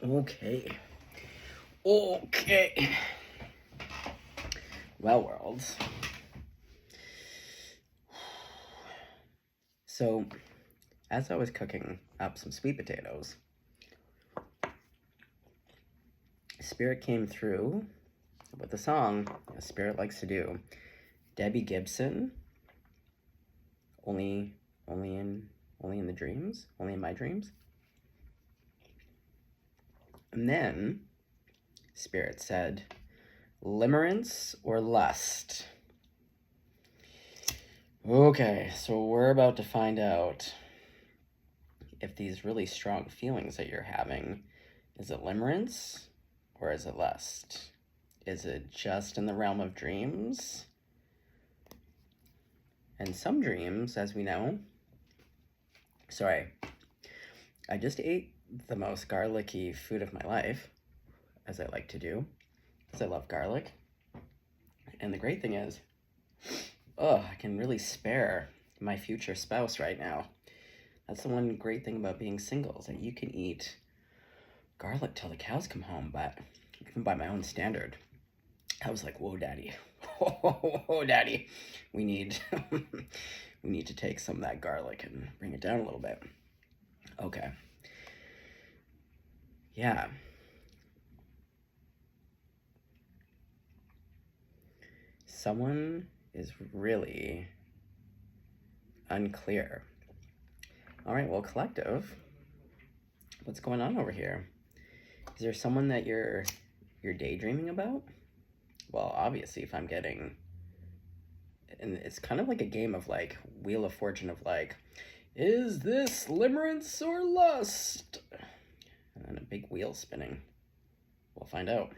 Okay. Okay. Well, worlds. So, as I was cooking up some sweet potatoes, Spirit came through with a song, as Spirit likes to do. Debbie Gibson, only in the dreams, only in my dreams. And then Spirit said, Limerence or lust? Okay, so we're about to find out if these really strong feelings that you're having, is it limerence or is it lust? Is it just in the realm of dreams? And some dreams, as we know, sorry, I just ate the most garlicky food of my life, as I like to do, because I love garlic. And the great thing is, I can really spare my future spouse right now. That's the one great thing about being single, is that you can eat garlic till the cows come home, but even by my own standard, I was like, whoa, daddy. Whoa, daddy. We need we need to take some of that garlic and bring it down a little bit. Okay. Yeah. Someone is really unclear. All right, well, collective, what's going on over here? Is there someone that you're daydreaming about? Well, obviously, if I'm getting, and it's kind of like a game of like Wheel of Fortune of like, is this limerence or lust? And then a big wheel spinning. We'll find out.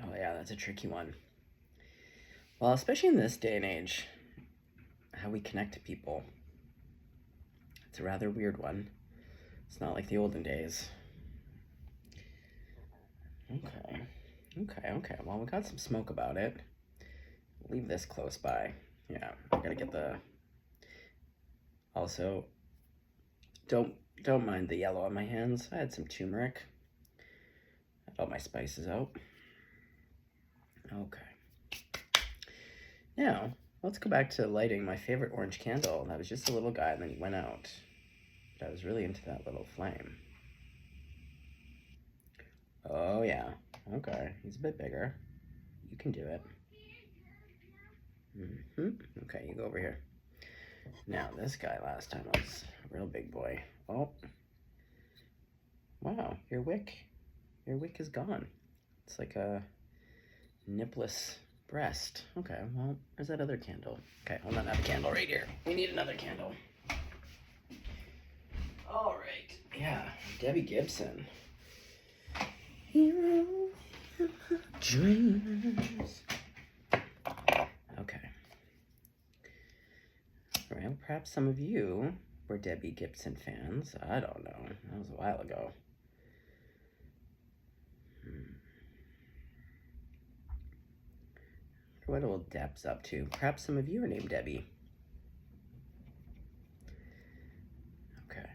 Oh yeah, that's a tricky one. Well, especially in this day and age, how we connect to people. It's a rather weird one. It's not like the olden days. Okay. Well, we got some smoke about it. Leave this close by. Yeah, I gotta get the... Also, don't mind the yellow on my hands. I had some turmeric. I had all my spices out. Okay. Now, let's go back to lighting my favorite orange candle. That was just a little guy, and then he went out. But I was really into that little flame. Oh, yeah. Okay, he's a bit bigger. You can do it. Okay, you go over here. Now, this guy last time was a real big boy. Oh. Wow, your wick is gone. It's like a nipless breast. Okay, well, where's that other candle? Okay, hold on, I have a candle right here. We need another candle. All right, yeah, Debbie Gibson. Hero dreams. Okay. Well, perhaps some of you were Debbie Gibson fans. I don't know. That was a while ago. What old Deb's up to? Perhaps some of you are named Debbie. Okay.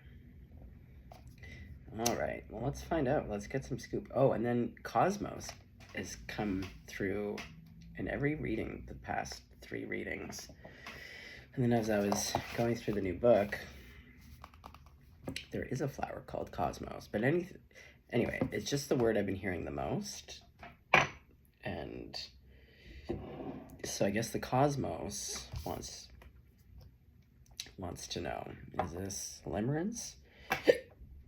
All right. Well, let's find out. Let's get some scoop. Oh, and then Cosmos has come through in every reading, the past 3 readings. And then as I was going through the new book, there is a flower called Cosmos. But anyway, it's just the word I've been hearing the most. And so I guess the Cosmos wants to know, is this limerence?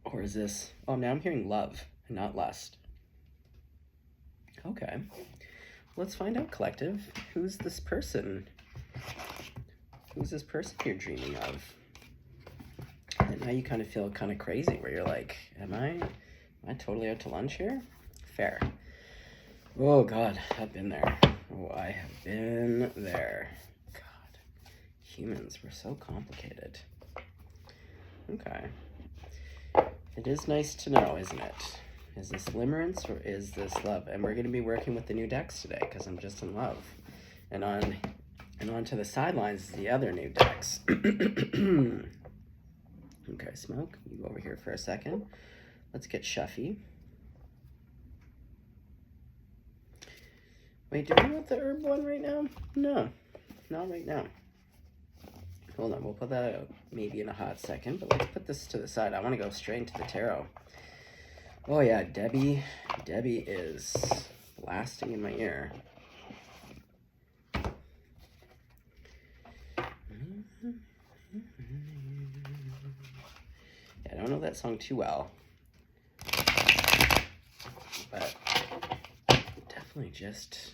Or is this, oh, now I'm hearing love and not lust. Okay, let's find out, collective. Who's this person? Who's this person you're dreaming of? And now you kind of feel kind of crazy where you're like, am I totally out to lunch here? Fair. Oh God, I've been there. Oh, I have been there. God, humans, we're so complicated. Okay. It is nice to know, isn't it? Is this limerence or is this love? And we're going to be working with the new decks today because I'm just in love. And on to the sidelines is the other new decks. Okay, Smoke, you go over here for a second. Let's get Shuffy. Wait, do we want the herb one right now? No, not right now. Hold on, we'll put that out maybe in a hot second, but let's put this to the side. I want to go straight into the tarot. Oh yeah, Debbie is blasting in my ear. Yeah, I don't know that song too well, but definitely just...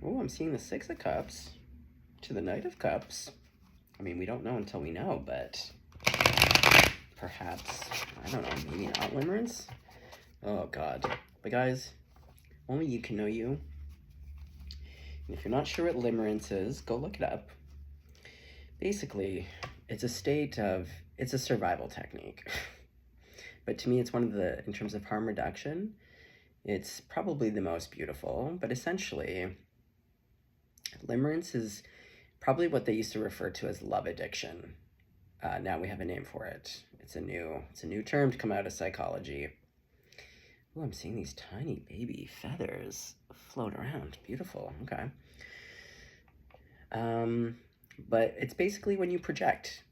Oh, I'm seeing the Six of Cups to the Knight of Cups. I mean, we don't know until we know, but perhaps, I don't know, maybe not Limerence? Oh, God. But guys, only you can know you. And if you're not sure what Limerence is, go look it up. Basically, it's a state of, it's a survival technique. But to me, it's one of the, in terms of harm reduction, it's probably the most beautiful. But essentially, Limerence is probably what they used to refer to as love addiction. Now we have a name for it. It's a new term to come out of psychology. Oh, I'm seeing these tiny baby feathers float around. Beautiful. Okay. But it's basically when you project.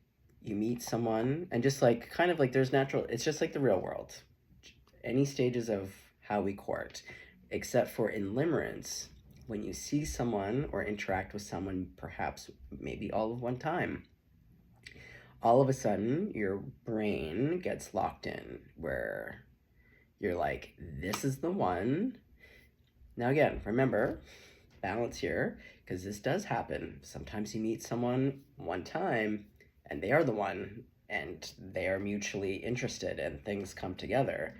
You meet someone, and just like, kind of like there's natural, it's just like the real world. Any stages of how we court, except for in Limerence, when you see someone or interact with someone, perhaps maybe all of one time, all of a sudden your brain gets locked in where you're like, this is the one. Now again, remember, balance here, because this does happen. Sometimes you meet someone one time and they are the one, and they are mutually interested and things come together.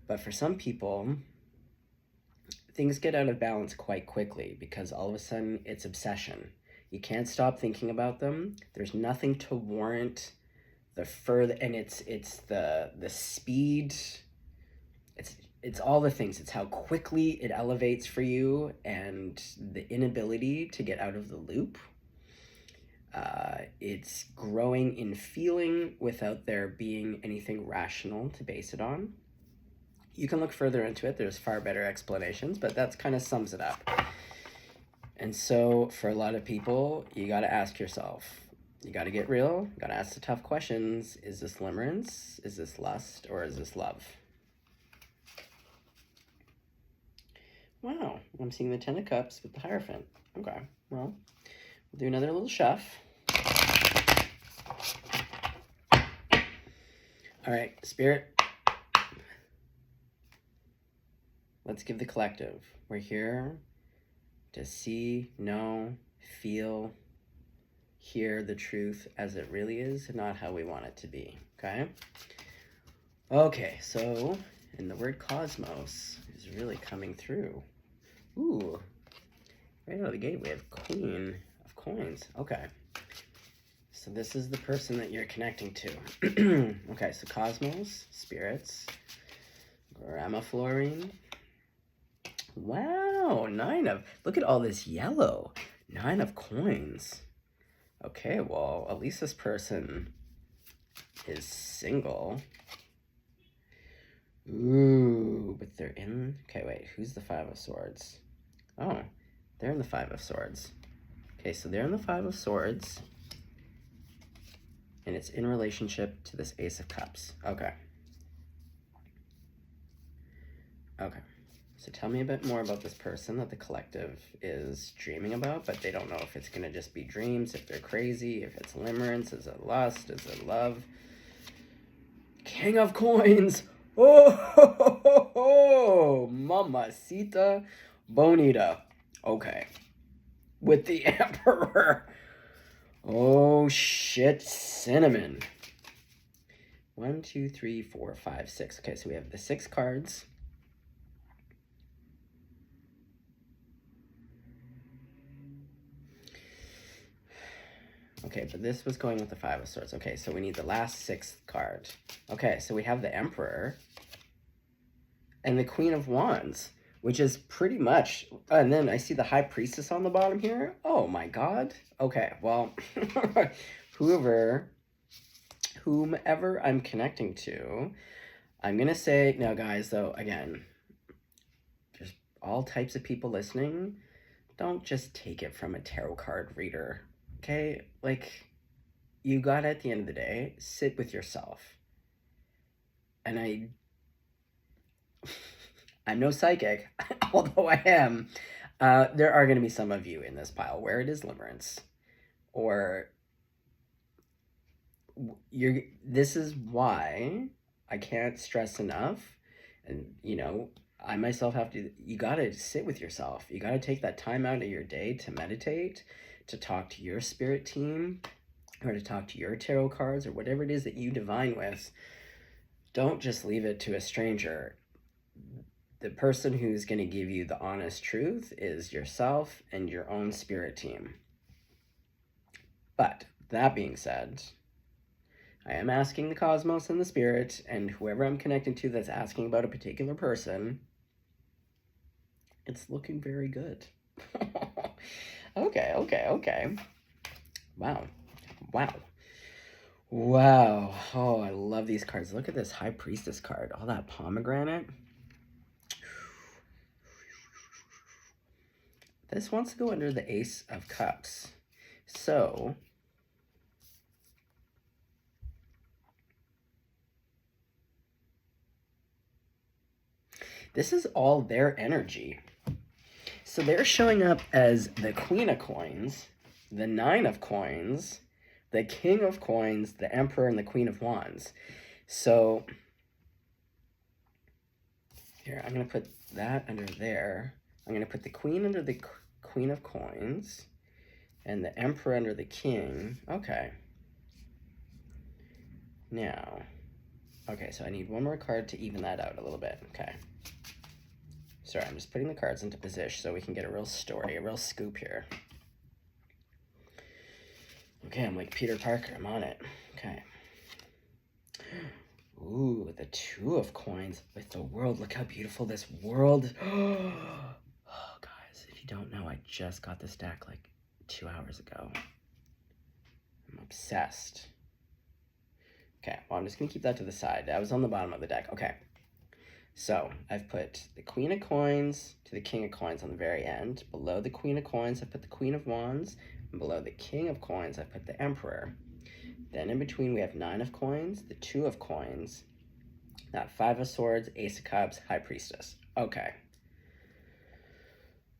But for some people, things get out of balance quite quickly because all of a sudden it's obsession. You can't stop thinking about them. There's nothing to warrant the further, and it's the speed. It's all the things. It's how quickly it elevates for you, and the inability to get out of the loop. It's growing in feeling without there being anything rational to base it on. You can look further into it. There's far better explanations, but that kind of sums it up. And so for a lot of people, you got to ask yourself, you got to get real, you got to ask the tough questions. Is this limerence? Is this lust? Or is this love? Wow, I'm seeing the Ten of Cups with the Hierophant. Okay, well, we'll do another little shuff. All right, Spirit. Let's give the collective. We're here to see, know, feel, hear the truth as it really is, and not how we want it to be, okay? Okay, so, and the word cosmos is really coming through. Ooh, right out of the gate, we have Queen of Coins. Okay, so this is the person that you're connecting to. Okay, so cosmos, spirits, Gramaflorine. Wow, look at all this yellow. 9 of Coins. Okay, well, at least this person is single. Ooh, but they're in, okay, wait, who's the 5 of Swords? Oh, they're in the 5 of Swords. Okay, so they're in the 5 of Swords, and it's in relationship to this Ace of Cups. Okay. Okay. So tell me a bit more about this person that the collective is dreaming about, but they don't know if it's going to just be dreams, if they're crazy, if it's limerence, is it lust, is it love? King of Coins! Oh, mamacita bonita. Okay. With the Emperor. Oh, shit, cinnamon. 1, 2, 3, 4, 5, 6. Okay, so we have the 6 cards. Okay, but this was going with the 5 of Swords. Okay, so we need the last 6th card. Okay, so we have the Emperor and the Queen of Wands, which is pretty much, and then I see the High Priestess on the bottom here. Oh my God. Okay, well, whoever whomever I'm connecting to, I'm going to say, now guys, though, again, just all types of people listening, don't just take it from a tarot card reader, okay? Like, you gotta, at the end of the day, sit with yourself. And I'm no psychic, although I am. There are going to be some of you in this pile where it is limerence, or this is why I can't stress enough, and I myself have to, you gotta sit with yourself. You gotta take that time out of your day to meditate, to talk to your spirit team, or to talk to your tarot cards, or whatever it is that you divine with. Don't just leave it to a stranger. The person who's going to give you the honest truth is yourself and your own spirit team. But that being said, I am asking the cosmos and the spirit, and whoever I'm connecting to that's asking about a particular person, it's looking very good. Okay. Wow. Oh, I love these cards. Look at this High Priestess card. All that pomegranate. This wants to go under the Ace of Cups. So, this is all their energy. So they're showing up as the Queen of Coins, the Nine of Coins, the King of Coins, the Emperor, and the Queen of Wands. So, here, I'm going to put that under there. I'm going to put the Queen under the Queen of Coins and the Emperor under the King. Okay. Now, okay, so I need one more card to even that out a little bit. Okay. Sorry, I'm just putting the cards into position so we can get a real story, a real scoop here. Okay, I'm like Peter Parker. I'm on it. Okay. Ooh, the Two of Coins with the World. Look how beautiful this world. Oh, guys, if you don't know, I just got this deck like 2 hours ago. I'm obsessed. Okay, well, I'm just going to keep that to the side. That was on the bottom of the deck. Okay. So, I've put the Queen of Coins to the King of Coins on the very end. Below the Queen of Coins, I put the Queen of Wands. And below the King of Coins, I put the Emperor. Then in between, we have Nine of Coins, the Two of Coins, that Five of Swords, Ace of Cups, High Priestess. Okay.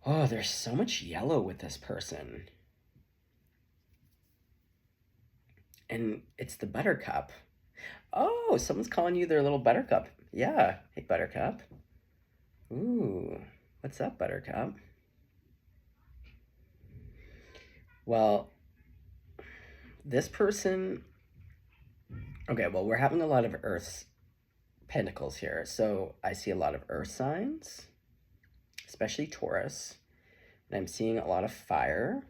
Oh, there's so much yellow with this person. And it's the Buttercup. Oh, someone's calling you their little Buttercup. Yeah. Hey, Buttercup. Ooh, what's up, Buttercup? Well, this person... Okay, well, we're having a lot of Earth's pentacles here. So I see a lot of Earth signs, especially Taurus. And I'm seeing a lot of fire.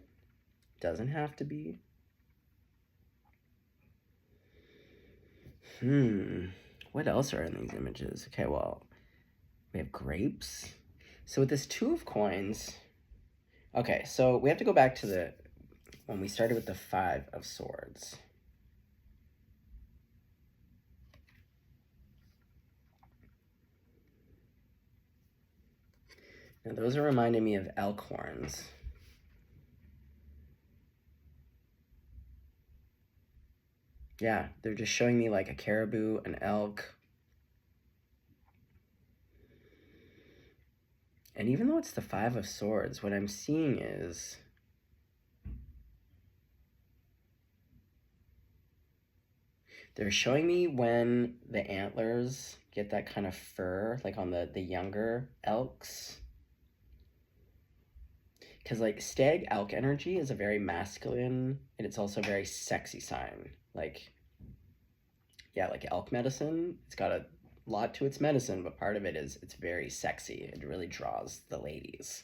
Doesn't have to be. What else are in these images? Okay, well, we have grapes. So with this Two of Coins, okay, so we have to go back to when we started with the Five of Swords. Now those are reminding me of elk horns. Yeah, they're just showing me like a caribou, an elk. And even though it's the Five of Swords, what I'm seeing is they're showing me when the antlers get that kind of fur, like on the younger elks. Because like stag elk energy is a very masculine, and it's also a very sexy sign. Like, yeah, like elk medicine, it's got a lot to its medicine, but part of it is it's very sexy. It really draws the ladies,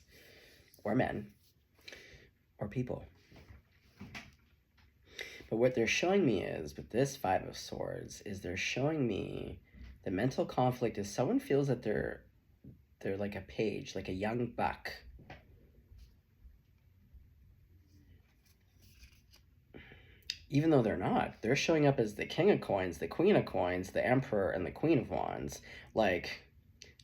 or men, or people. But what they're showing me is, with this Five of Swords, is they're showing me the mental conflict is someone feels that they're like a page, like a young buck. even though they're not. They're showing up as the King of Coins, the Queen of Coins, the Emperor, and the Queen of Wands. Like,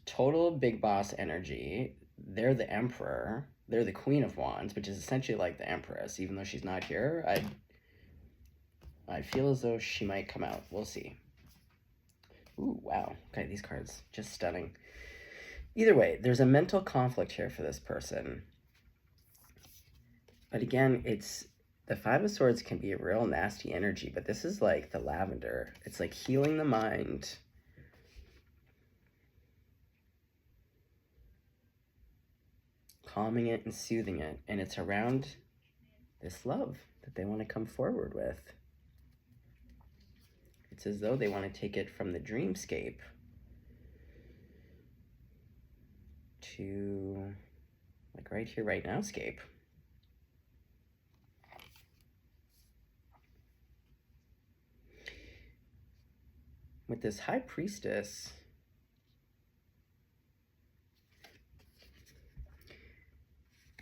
total big boss energy. They're the Emperor. They're the Queen of Wands, which is essentially like the Empress. Even though she's not here, I feel as though she might come out. We'll see. Ooh, wow. Okay, these cards, just stunning. Either way, there's a mental conflict here for this person. But again, it's the Five of Swords can be a real nasty energy, but this is like the lavender. It's like healing the mind. Calming it and soothing it. And it's around this love that they want to come forward with. It's as though they want to take it from the dreamscape to like right here, right now scape. With this High Priestess,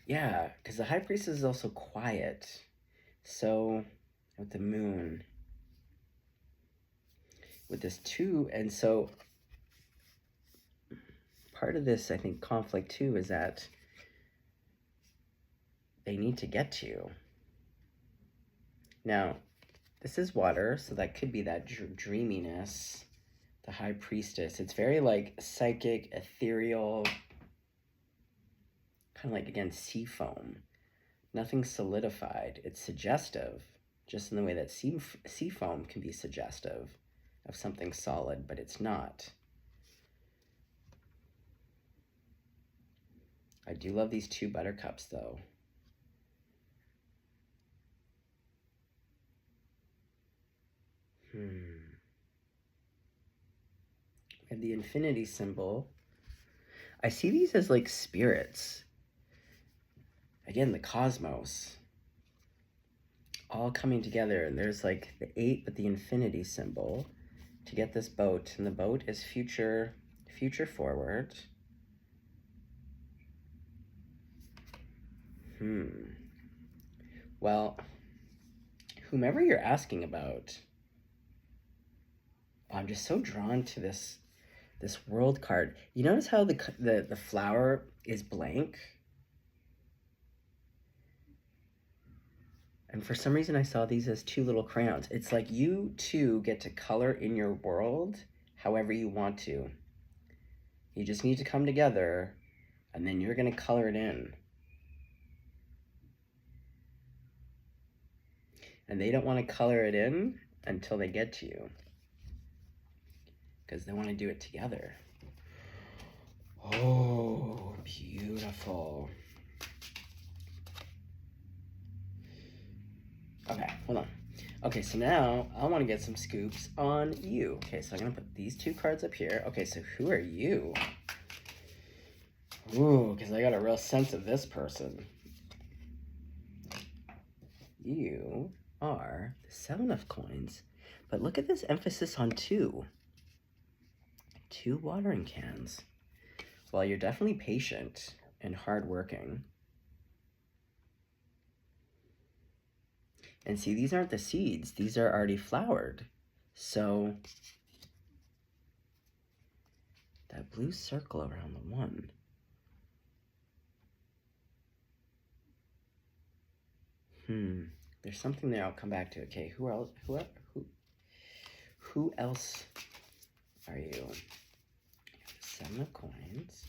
yeah, because the High Priestess is also quiet. So, with the Moon, with this 2, and so part of this, I think, conflict too is that they need to get to you. Now, this is water, so that could be that dreaminess, the High Priestess. It's very like psychic, ethereal, kind of like, again, sea foam. Nothing solidified. It's suggestive, just in the way that sea foam can be suggestive of something solid, but it's not. I do love these 2 buttercups, though. And the infinity symbol. I see these as like spirits. Again, the cosmos. All coming together. And there's like the 8, but the infinity symbol to get this boat. And the boat is future forward. Well, whomever you're asking about, I'm just so drawn to this world card. You notice how the flower is blank? And for some reason I saw these as 2 little crayons. It's like you 2 get to color in your world however you want to. You just need to come together, and then you're going to color it in. And they don't want to color it in until they get to you, because they want to do it together. Oh, beautiful. Okay, hold on. Okay, so now I want to get some scoops on you. Okay, so I'm going to put these 2 cards up here. Okay, so who are you? Ooh, because I got a real sense of this person. You are the 7 of coins. But look at this emphasis on 2. 2 watering cans. Well, you're definitely patient and hardworking. And see, these aren't the seeds. These are already flowered. So that blue circle around the 1. There's something there I'll come back to. Okay, who else are you? 7 of coins.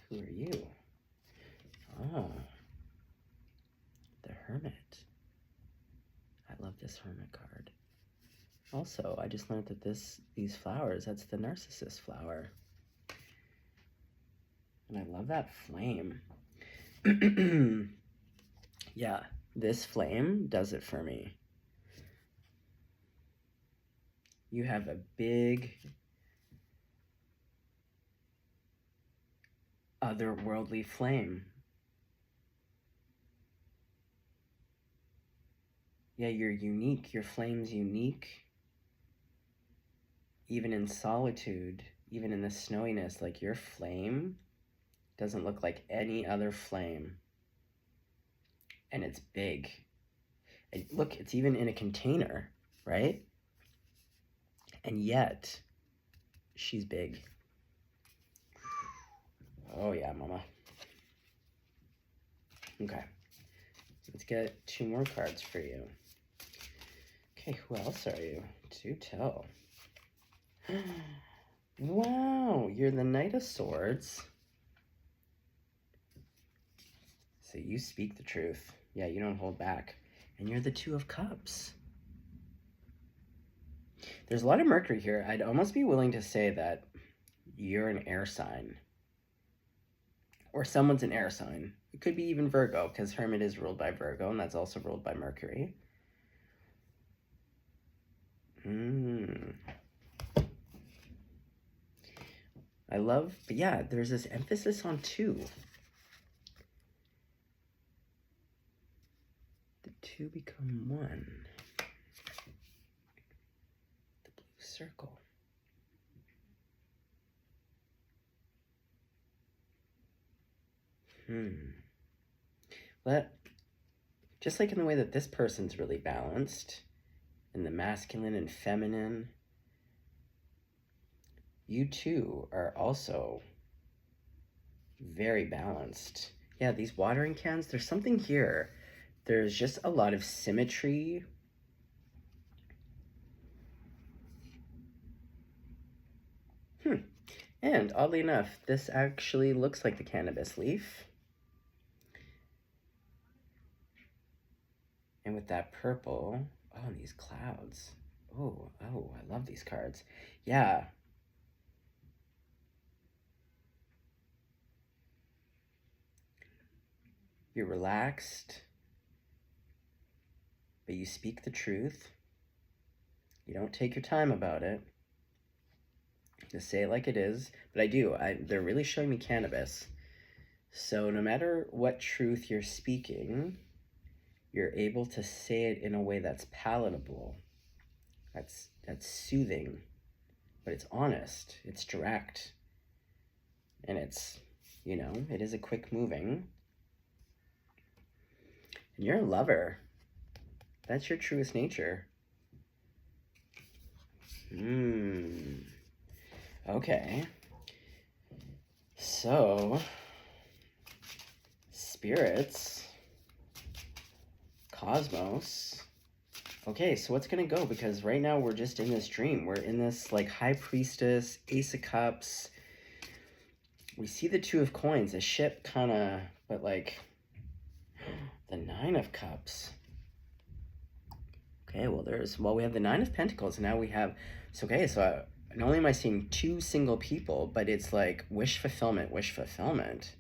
Who are you? Oh, the Hermit. I love this Hermit card. Also, I just learned that these flowers, that's the narcissus flower. And I love that flame. Yeah, this flame does it for me. You have a big otherworldly flame. Yeah, you're unique. Your flame's unique. Even in solitude, even in the snowiness, like your flame doesn't look like any other flame. And it's big. Look, it's even in a container, right? And yet, she's big. Oh yeah, mama. Okay. Let's get 2 more cards for you. Okay, who else are you? Do tell. Wow, you're the Knight of Swords. So you speak the truth. Yeah, you don't hold back. And you're the 2 of Cups. There's a lot of Mercury here. I'd almost be willing to say that you're an air sign. Or someone's an air sign. It could be even Virgo, because Hermit is ruled by Virgo, and that's also ruled by Mercury. I love, but yeah, there's this emphasis on 2. The 2 become 1. The blue circle. But just like in the way that this person's really balanced, in the masculine and feminine, you too are also very balanced. Yeah, these watering cans, there's something here. There's just a lot of symmetry. And oddly enough, this actually looks like the cannabis leaf. And with that purple, oh, and these clouds. Oh, I love these cards. Yeah. You're relaxed, but you speak the truth. You don't take your time about it. Just say it like it is. But I do. They're really showing me cannabis. So no matter what truth you're speaking, you're able to say it in a way that's palatable, that's soothing, but it's honest, it's direct, and it's, you know, it is a quick moving. And you're a lover. That's your truest nature. Okay. So, spirits, cosmos. Okay, so what's gonna go? Because right now we're just in this dream. We're in this like High Priestess, Ace of Cups. We see the 2 of Coins, a ship kind of, but like the 9 of Cups. Okay, well, we have the 9 of Pentacles, and now we have, so okay, so not only am I seeing 2 single people, but it's like wish fulfillment, wish fulfillment.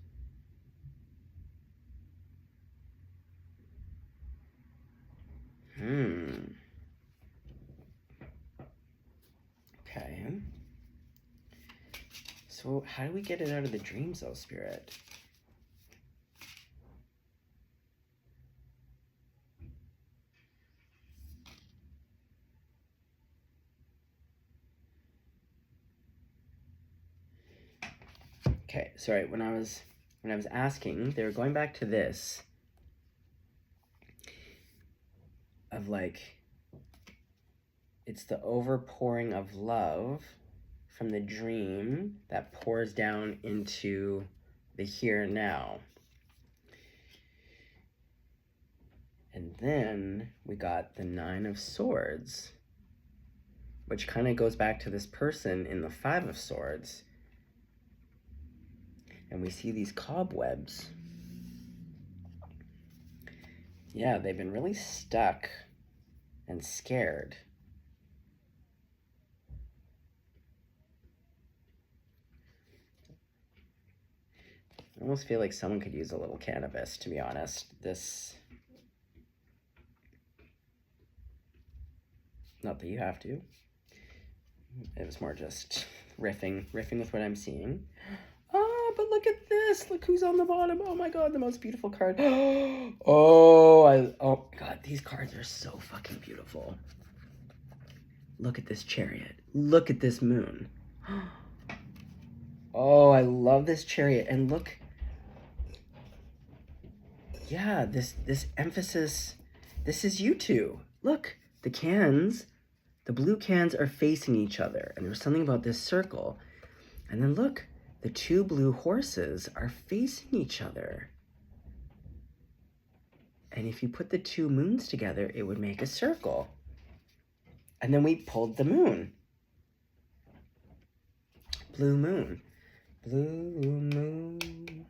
Okay. So how do we get it out of the dreams, though, Spirit? Okay, sorry, when I was asking, they were going back to this of like, it's the overpouring of love from the dream that pours down into the here and now. And then we got the 9 of Swords, which kind of goes back to this person in the 5 of Swords. And we see these cobwebs. Yeah, they've been really stuck and scared. I almost feel like someone could use a little cannabis, to be honest. Not that you have to. It was more just riffing with what I'm seeing. Oh, but look at this. Look who's on the bottom. Oh my god, the most beautiful card. Oh god, these cards are so fucking beautiful. Look at this Chariot. Look at this Moon. Oh, I love this Chariot. And look, yeah, this emphasis, This is you two. Look, the cans, the blue cans are facing each other. And there's something about this circle. And then look, the two blue horses are facing each other. And if you put the two moons together, it would make a circle. And then we pulled the moon. Blue moon. Blue moon.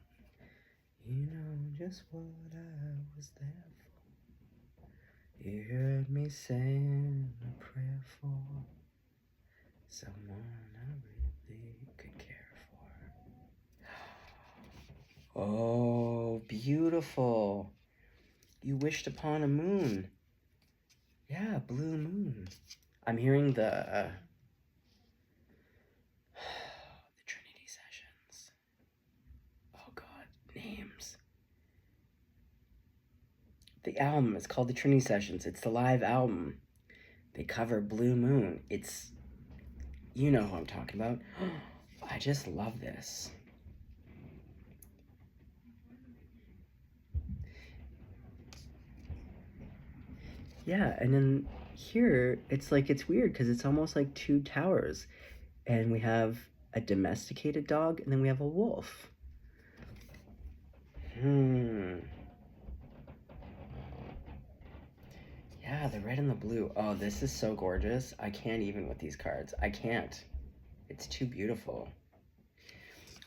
You know just what I was there for. You heard me saying a prayer for someone I really could care for. Oh, beautiful. You wished upon a moon. Yeah, blue moon. I'm hearing the Trinity sessions. Oh God, names. The album is called the Trinity Sessions. It's the live album. They cover Blue Moon. It's, you know who I'm talking about. I just love this. Yeah, and then here, it's like, it's weird because it's almost like two towers. And we have a domesticated dog, and then we have a wolf. Yeah, the red and the blue. Oh, this is so gorgeous. I can't even with these cards. I can't. It's too beautiful.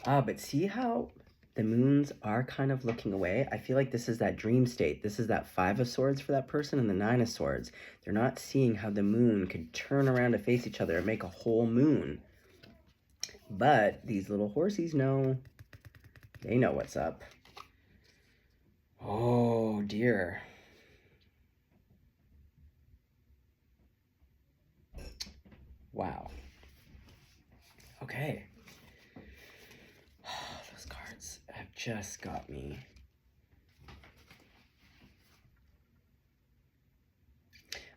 But see how the moons are kind of looking away? I feel like this is that dream state. This is that 5 of swords for that person and the 9 of swords. They're not seeing how the moon could turn around to face each other and make a whole moon. But these little horsies know. They know what's up. Oh, dear. Wow. Okay. Those cards have just got me.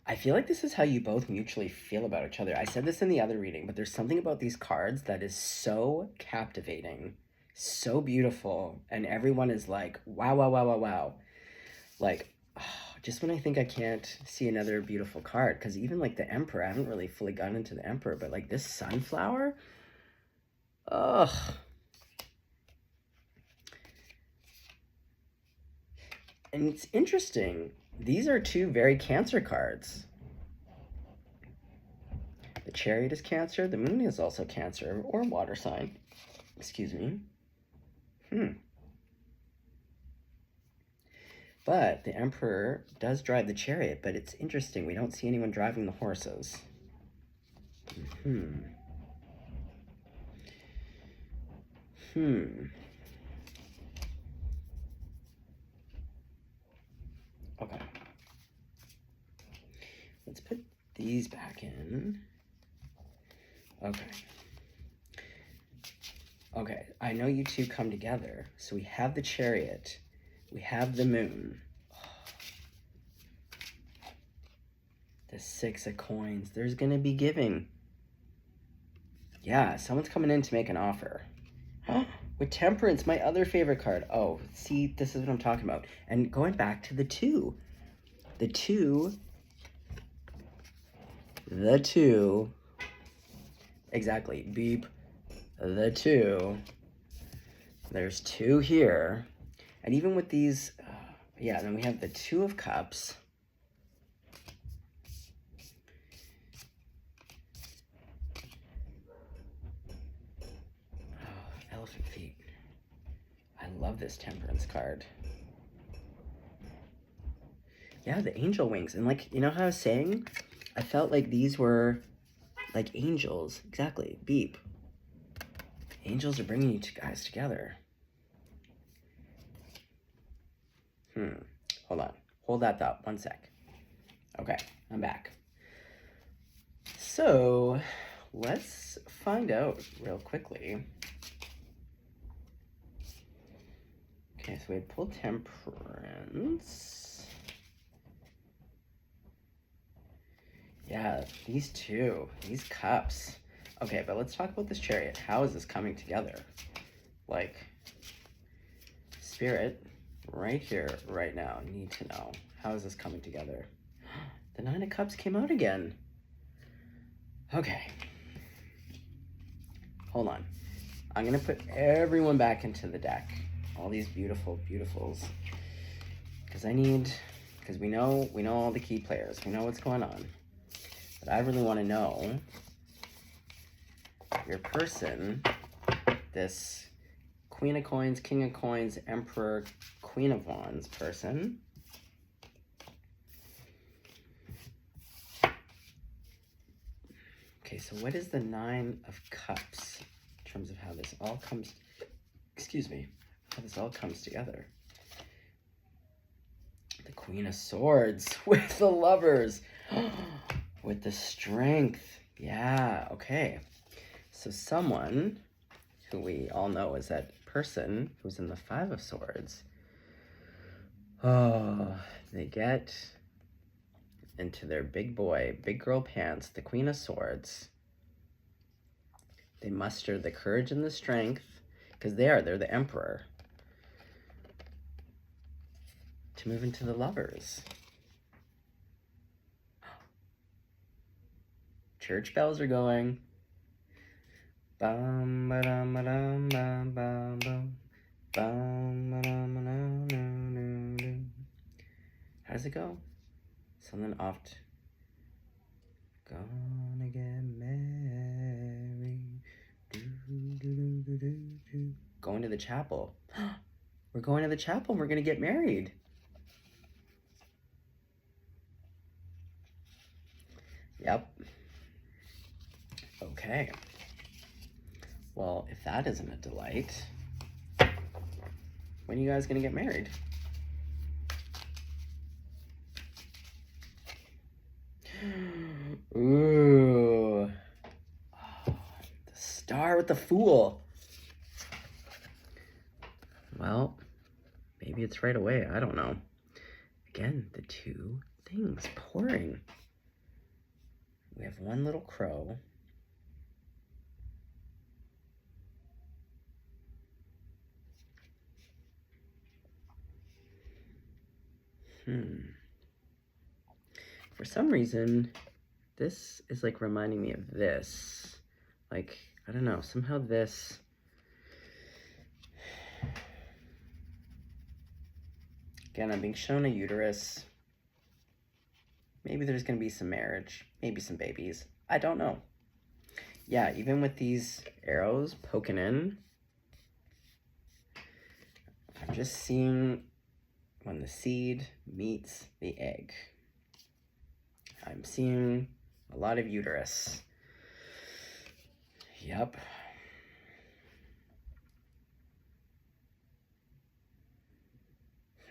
I feel like this is how you both mutually feel about each other. I said this in the other reading, but there's something about these cards that is so captivating, so beautiful, and everyone is like, wow, wow, wow, wow, wow. Like, just when I think I can't see another beautiful card, because even like the Emperor, I haven't really fully gotten into the Emperor, but like this Sunflower, ugh. And it's interesting, these are two very Cancer cards. The Chariot is Cancer, the Moon is also Cancer, or water sign, excuse me. But the Emperor does drive the Chariot, but it's interesting. We don't see anyone driving the horses. Okay. Let's put these back in. Okay. Okay, I know you two come together. So we have the Chariot. We have the Moon. The 6 of coins. There's going to be giving. Yeah, someone's coming in to make an offer. With Temperance, my other favorite card. Oh, see, this is what I'm talking about. And going back to the 2. The 2. Exactly. Beep. The 2. There's 2 here. And even with these, yeah, then we have the 2 of Cups. Oh, elephant feet. I love this Temperance card. Yeah, the angel wings. And like, you know how I was saying? I felt like these were like angels. Exactly. Beep. Angels are bringing you guys together. Hold on. Hold that thought. 1 sec. Okay, I'm back. So, let's find out real quickly. Okay, so we pulled Temperance. Yeah, these 2. These cups. Okay, but let's talk about this Chariot. How is this coming together? Like, Spirit, right here, right now, need to know. How is this coming together? The Nine of Cups came out again. Okay. Hold on. I'm going to put everyone back into the deck. All these beautiful, beautifuls. Because we know all the key players. We know what's going on. But I really want to know your person, this Queen of Coins, King of Coins, Emperor, Queen of Wands person. Okay, so what is the Nine of Cups in terms of how this all comes, how this all comes together? The Queen of Swords with the Lovers, with the Strength. Yeah, okay. So someone who we all know is that person who's in the Five of Swords. Oh, they get into their big boy, big girl pants, the Queen of Swords. They muster the courage and the strength, because they're the Emperor, to move into the Lovers. Church bells are going. Bum, ba-dum, ba-dum, bum, bum, bum. Bum, ba-dum, ba-dum, dum, dum, dum. How does it go? Something oft. Gonna get married. Do, do, do, do, do, do. Going to the chapel. We're going to the chapel and we're going to get married. Yep. Okay. Well, if that isn't a delight, when are you guys going to get married? Ooh. Oh, the Star with the Fool. Well, maybe it's right away. I don't know. Again, the two things pouring. We have one little crow. For some reason, this is like reminding me of this. Like, I don't know, somehow this. Again, I'm being shown a uterus. Maybe there's going to be some marriage, maybe some babies. I don't know. Yeah, even with these arrows poking in, I'm just seeing when the seed meets the egg. I'm seeing a lot of uterus. Yep.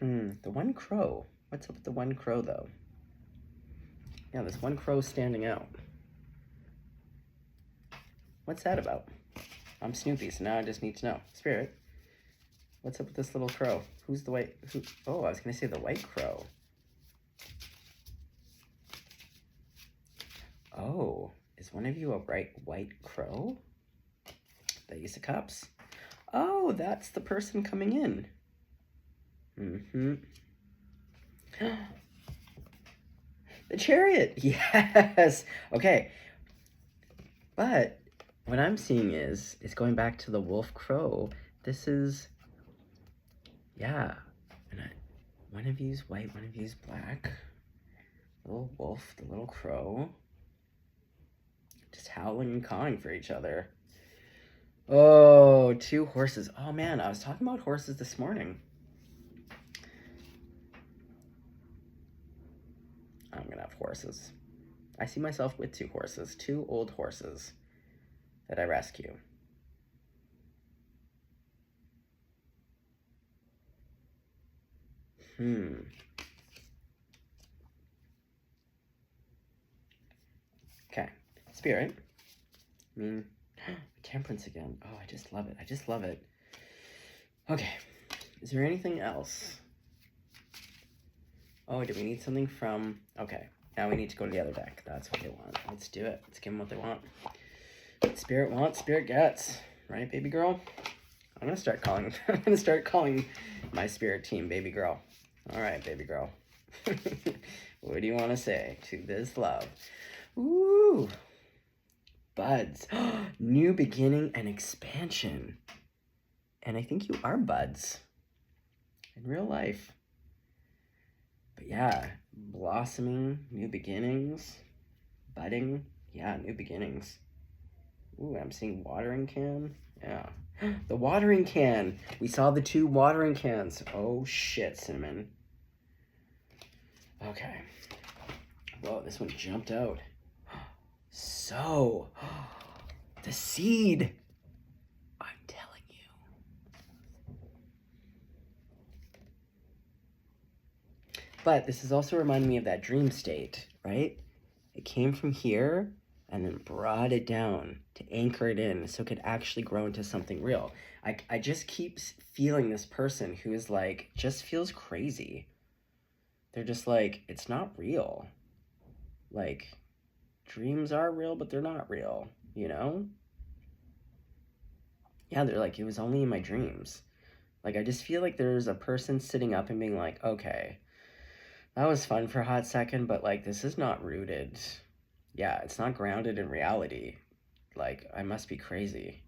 The one crow. What's up with the one crow, though? Yeah, there's one crow standing out. What's that about? I'm Snoopy, so now I just need to know. Spirit, what's up with this little crow? Who's the white? Oh, I was going to say the white crow. Oh, is one of you a bright white crow? The Ace of Cups. Oh, that's the person coming in. The Chariot. Yes. Okay. But what I'm seeing is going back to the wolf crow. This is, yeah. One of you's white, one of you's black. The little wolf, the little crow. Just howling and cawing for each other. Oh, two horses. Oh man, I was talking about horses this morning. I'm gonna have horses. I see myself with two horses, two old horses that I rescue. Okay, Spirit. Temperance again. Oh, I just love it. I just love it. Okay, is there anything else? Oh, do we need something from... Okay, now we need to go to the other deck. That's what they want. Let's do it. Let's give them what they want. What Spirit wants, Spirit gets. Right, baby girl? I'm gonna start calling my Spirit team baby girl. All right, baby girl. What do you want to say to this love? Ooh, buds. New beginning and expansion. And I think you are buds in real life. But yeah, blossoming, new beginnings, budding. Yeah, new beginnings. Ooh, I'm seeing watering can. Yeah. The watering can. We saw the 2 watering cans. Oh shit, Cinnamon. Okay. Whoa, this one jumped out. So, the seed. I'm telling you. But this is also reminding me of that dream state, right? It came from here and then brought it down to anchor it in so it could actually grow into something real. I just keep feeling this person who is like, just feels crazy. They're just like, it's not real. Like, dreams are real, but they're not real, you know? Yeah, they're like, it was only in my dreams. Like, I just feel like there's a person sitting up and being like, okay, that was fun for a hot second, but like, this is not rooted. Yeah, it's not grounded in reality. Like, I must be crazy.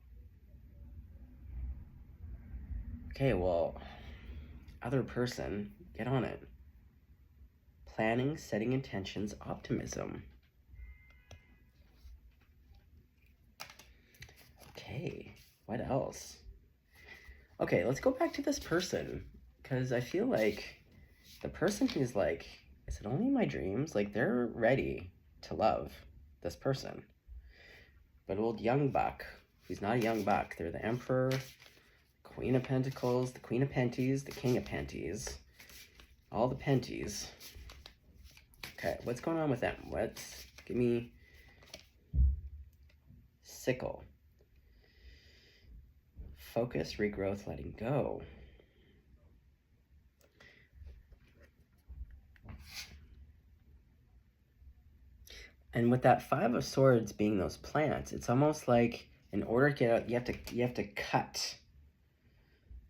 Okay, well, other person, get on it. Planning, setting intentions, optimism. Okay, what else? Okay, let's go back to this person, because I feel like the person who's like, is it only my dreams? Like, they're ready to love this person. But old young buck, who's not a young buck, they're the emperor, Queen of Pentacles, the Queen of Penties, the King of Penties, all the Penties. Okay, what's going on with them? Give me sickle. Focus, regrowth, letting go. And with that 5 of Swords being those plants, it's almost like in order to get out, you have to cut.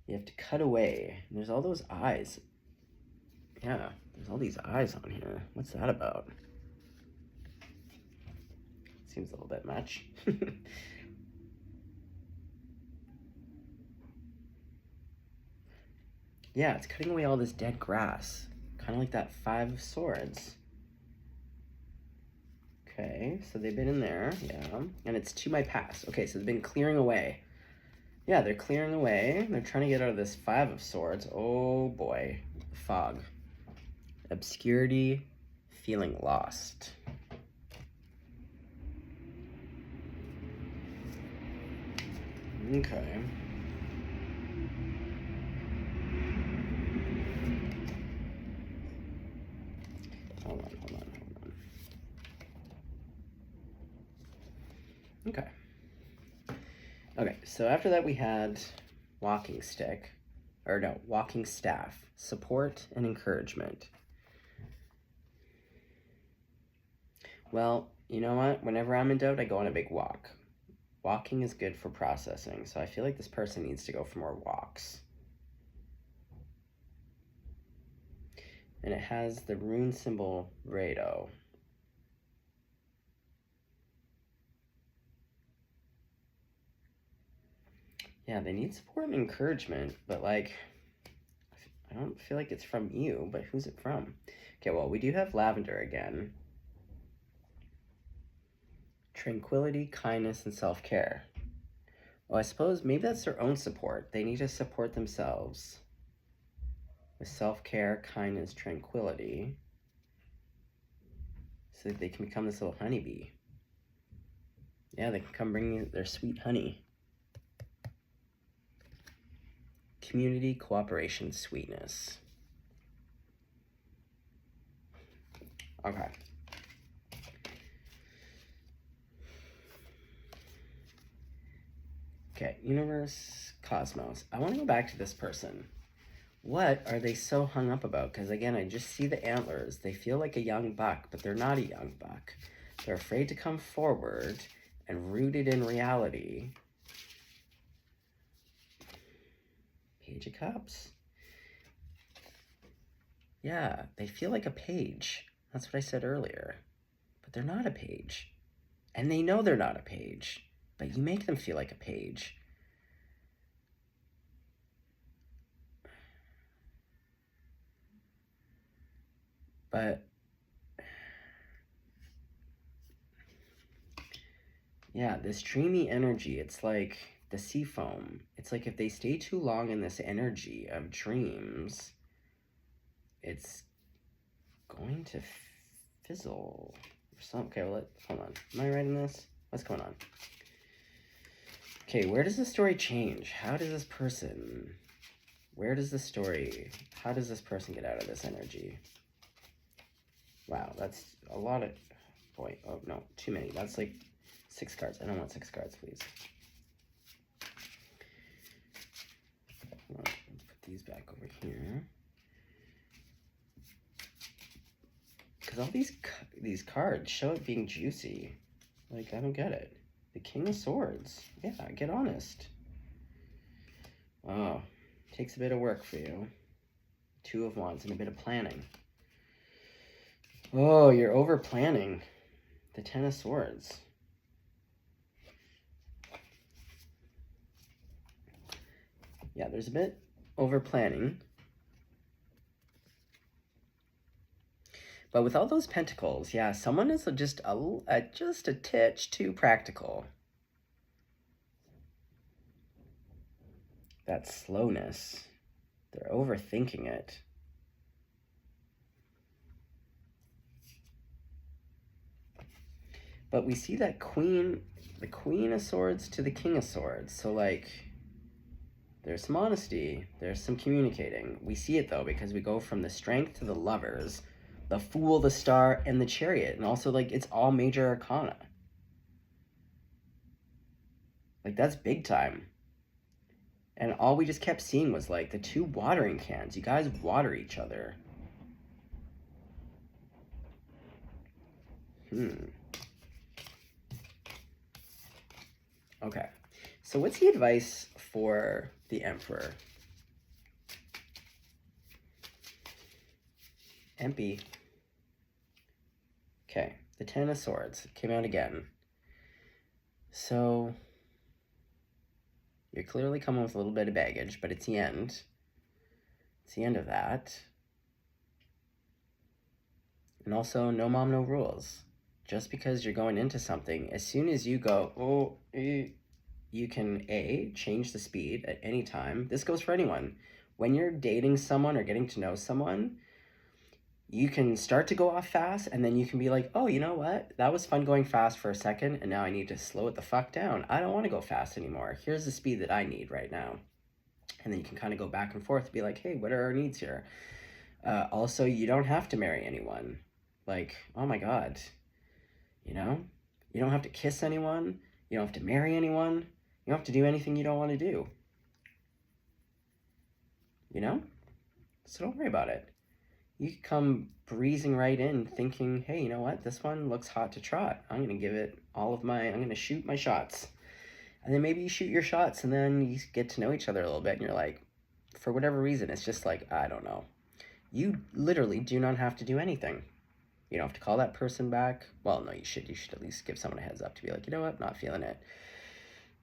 You have to cut away. And there's all those eyes. Yeah, there's all these eyes on here. What's that about? Seems a little bit much. Yeah, it's cutting away all this dead grass. Kind of like that 5 of Swords. Okay, so they've been in there, yeah. And it's to my past. Okay, so they've been clearing away. Yeah, they're clearing away. They're trying to get out of this 5 of Swords. Oh boy, fog. Obscurity, feeling lost. Okay. Hold on. Okay. Okay, so after that we had walking stick, or no, walking staff, support and encouragement. Well, you know what? Whenever I'm in doubt, I go on a big walk. Walking is good for processing, so I feel like this person needs to go for more walks. And it has the rune symbol Rado. Yeah, they need support and encouragement, but like, I don't feel like it's from you, but who's it from? Okay, well, we do have lavender again. Tranquility, kindness, and self-care. Well, I suppose maybe that's their own support. They need to support themselves with self-care, kindness, tranquility, so that they can become this little honeybee. Yeah, they can come bring you their sweet honey. Community, cooperation, sweetness. Okay. Okay, universe, cosmos. I want to go back to this person. What are they so hung up about? Because again, I just see the antlers. They feel like a young buck, but they're not a young buck. They're afraid to come forward and rooted in reality. Page of Cups. Yeah, they feel like a page. That's what I said earlier. But they're not a page. And they know they're not a page. But you make them feel like a page. But yeah, this dreamy energy, it's like the sea foam. It's like if they stay too long in this energy of dreams, it's going to fizzle or something. Okay, well, hold on. Am I writing this? What's going on? Okay, where does the story change? How does this person... Where does the story... How does this person get out of this energy? Wow, that's a lot of... Boy, oh no, too many. That's like 6 cards. I don't want 6 cards, please. Let's put these back over here. Because all these cards show it being juicy. Like, I don't get it. The King of Swords. Yeah, get honest. Oh, takes a bit of work for you. 2 of Wands and a bit of planning. Oh, you're over planning. The 10 of Swords. Yeah, there's a bit over planning. But with all those pentacles, yeah, someone is just a titch too practical. That slowness. They're overthinking it. But we see that the Queen of Swords to the King of Swords. So, like, there's some honesty. There's some communicating. We see it, though, because we go from the Strength to the Lovers, the Fool, the Star, and the Chariot. And also, like, it's all major arcana. Like, that's big time. And all we just kept seeing was, like, the 2 watering cans. You guys water each other. Okay. So what's the advice for the Emperor? Empty. Okay. The 10 of Swords came out again. So you're clearly coming with a little bit of baggage, but it's the end. It's the end of that. And also, no mom, no rules. Just because you're going into something, as soon as you go, oh, you can, A, change the speed at any time. This goes for anyone. When you're dating someone or getting to know someone, you can start to go off fast, and then you can be like, oh, you know what? That was fun going fast for a second, and now I need to slow it the fuck down. I don't want to go fast anymore. Here's the speed that I need right now. And then you can kind of go back and forth, be like, hey, what are our needs here? Also, you don't have to marry anyone. Like, oh my God, you know? You don't have to kiss anyone. You don't have to marry anyone. You don't have to do anything you don't want to do. You know? So don't worry about it. You could come breezing right in thinking, hey, you know what? This one looks hot to trot. I'm going to give it all of I'm going to shoot my shots. And then maybe you shoot your shots and then you get to know each other a little bit and you're like, for whatever reason, it's just like, I don't know. You literally do not have to do anything. You don't have to call that person back. Well, no, you should at least give someone a heads up to be like, you know what, not feeling it.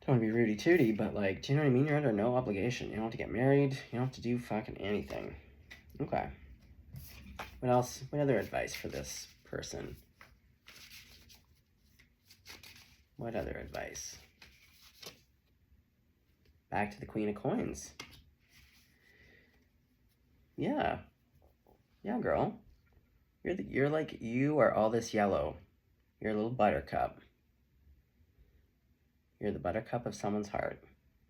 Don't want to be Rudy Tooty, but like, do you know what I mean? You're under no obligation. You don't have to get married. You don't have to do fucking anything. Okay. What else? What other advice for this person? What other advice? Back to the Queen of Coins. Yeah. Yeah, girl. You're like, you are all this yellow. You're a little buttercup. You're the buttercup of someone's heart.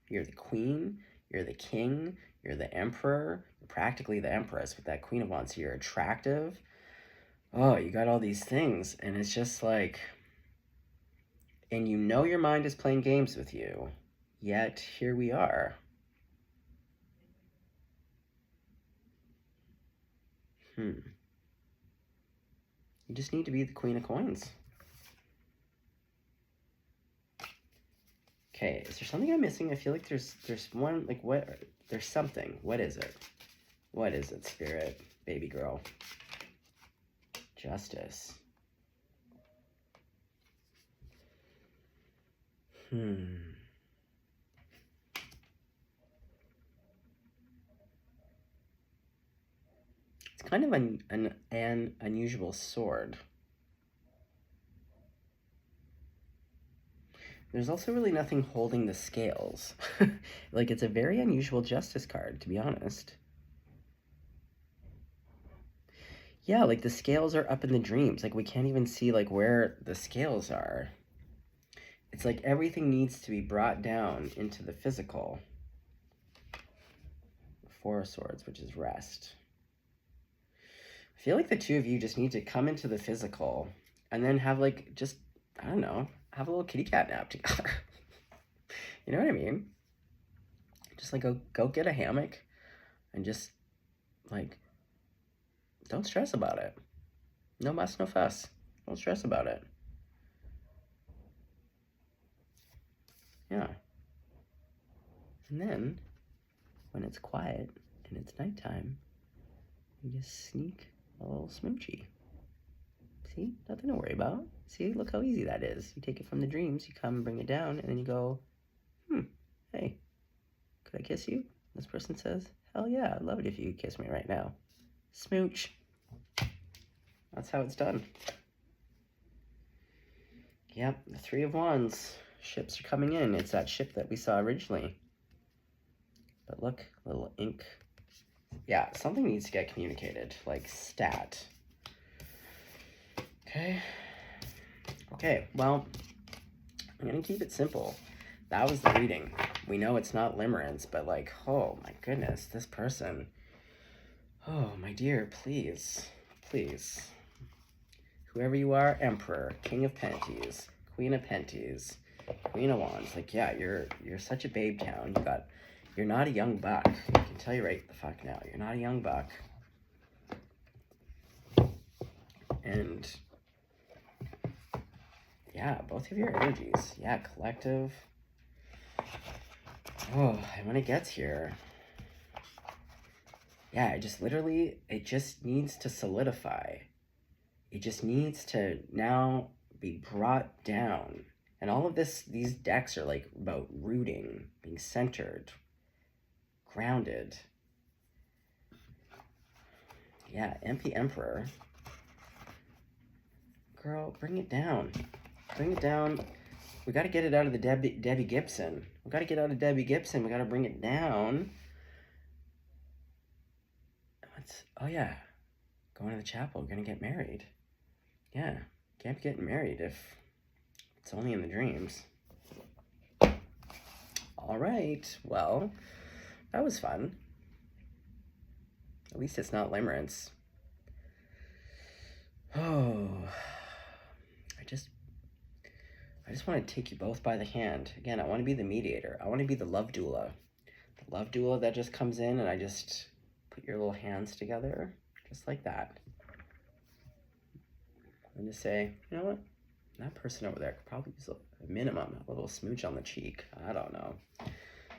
You're the queen. You're the king. You're the emperor. You're practically the empress with that Queen of Wands. So you're attractive. Oh, you got all these things. And it's just like... And you know your mind is playing games with you. Yet, here we are. You just need to be the Queen of Coins. Okay, is there something I'm missing? I feel like there's one, like, what? There's something. What is it? What is it, Spirit? baby girl. Justice. It's kind of an unusual sword. There's also really nothing holding the scales. Like, it's a very unusual justice card, to be honest. Yeah, like the scales are up in the dreams. Like, we can't even see like where the scales are. It's like everything needs to be brought down into the physical. Four of Swords, which is rest. I feel like the two of you just need to come into the physical and then have like just, I don't know, have a little kitty cat nap together. You know what I mean? Just like go get a hammock and just like don't stress about it. No muss, no fuss. Don't stress about it. Yeah. And then when it's quiet and it's nighttime, you just sneak a little smoochie. See? Nothing to worry about. See? Look how easy that is. You take it from the dreams, you come and bring it down, and then you go, hey, could I kiss you? This person says, hell yeah, I'd love it if you could kiss me right now. Smooch. That's how it's done. Yep, the Three of Wands. Ships are coming in. It's that ship that we saw originally. But look, little ink. Yeah, something needs to get communicated, like stat. Okay, well, I'm gonna keep it simple. That was the reading. We know it's not Limerence, but like, oh my goodness, this person. Oh, my dear, please, please. Whoever you are, Emperor, King of Penties, Queen of Penties, Queen of Wands. Like, yeah, you're such a babe town. You're not a young buck. I can tell you right the fuck now. You're not a young buck. And yeah, both of your energies. Yeah, collective. Oh, and when it gets here, yeah, it just needs to solidify. It just needs to now be brought down. And all of these decks are like about rooting, being centered, grounded. Yeah, MP Emperor. Girl, bring it down. Bring it down. We got to get it out of the Debbie Gibson. We got to get out of Debbie Gibson. We got to bring it down. Oh, yeah. Going to the chapel. We're going to get married. Yeah. Can't be getting married if it's only in the dreams. All right. Well, that was fun. At least it's not Limerence. Oh. I just want to take you both by the hand. Again, I want to be the mediator. I want to be the love doula. The love doula that just comes in and I just put your little hands together, just like that. And just say, you know what? That person over there could probably use a minimum, a little smooch on the cheek. I don't know.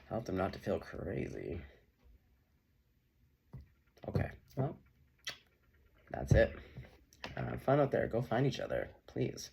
Help them not to feel crazy. Okay, well, that's it. Have fun out there. Go find each other, please.